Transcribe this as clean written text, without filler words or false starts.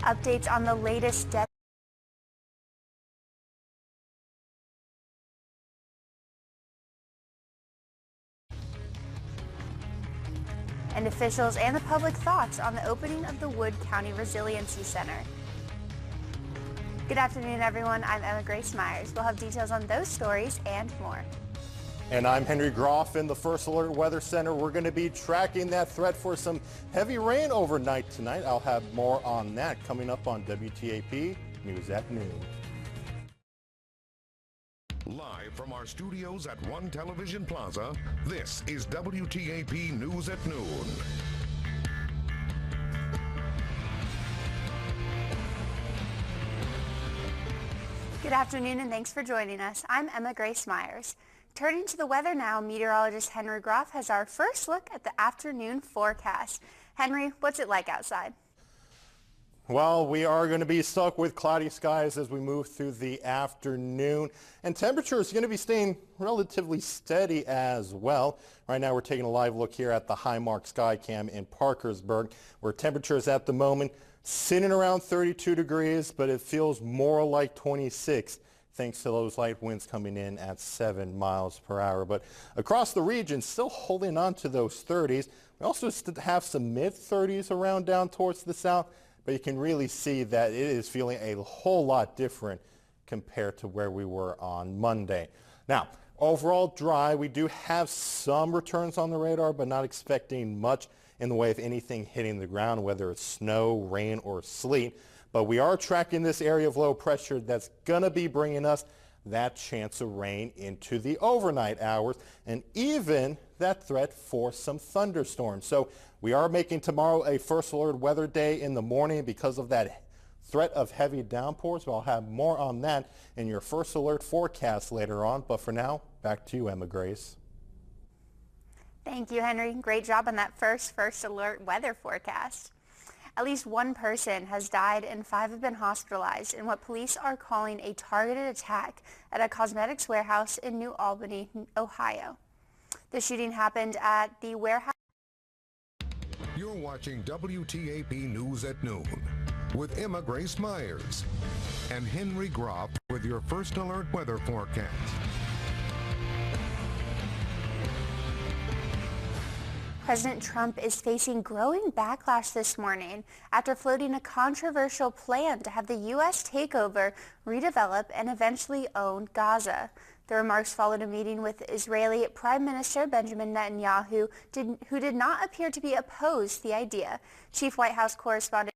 Updates on the latest death and officials and the public thoughts on the opening of the Wood County Resiliency Center. Good afternoon, everyone. I'm Emma Grace Myers. We'll have details on those stories and more. And I'm Henry Groff in the First Alert Weather Center. We're going to be tracking that threat for some heavy rain overnight tonight. I'll have more on that coming up on WTAP News at Noon. Live from our studios at One Television Plaza, this is WTAP News at Noon. Good afternoon and thanks for joining us. I'm Emma Grace Myers. Turning to the weather now, meteorologist Henry Groff has our first look at the afternoon forecast. Henry, what's it like outside? Well, we are going to be stuck with cloudy skies as we move through the afternoon, and temperature is going to be staying relatively steady as well. Right now we're taking a live look here at the Highmark Skycam in Parkersburg, where temperatures at the moment sitting around 32 degrees, but it feels more like 26 thanks to those light winds coming in at 7 miles per hour. But across the region, still holding on to those 30s. We also have some mid-30s around down towards the south, but you can really see that it is feeling a whole lot different compared to where we were on Monday. Now, overall dry. We do have some returns on the radar, but not expecting much in the way of anything hitting the ground, whether it's snow, rain, or sleet. But we are tracking this area of low pressure that's going to be bringing us that chance of rain into the overnight hours and even that threat for some thunderstorms. So we are making tomorrow a first alert weather day in the morning because of that threat of heavy downpours. We'll have more on that in your first alert forecast later on. But for now, back to you, Emma Grace. Thank you, Henry. Great job on that first alert weather forecast. At least one person has died and 5 have been hospitalized in what police are calling a targeted attack at a cosmetics warehouse in New Albany, Ohio. The shooting happened at the warehouse. You're watching WTAP News at Noon with Emma Grace Myers and Henry Groff with your first alert weather forecast. President Trump is facing growing backlash this morning after floating a controversial plan to have the U.S. take over, redevelop, and eventually own Gaza. The remarks followed a meeting with Israeli Prime Minister Benjamin Netanyahu, who did not appear to be opposed to the idea. Chief White House correspondent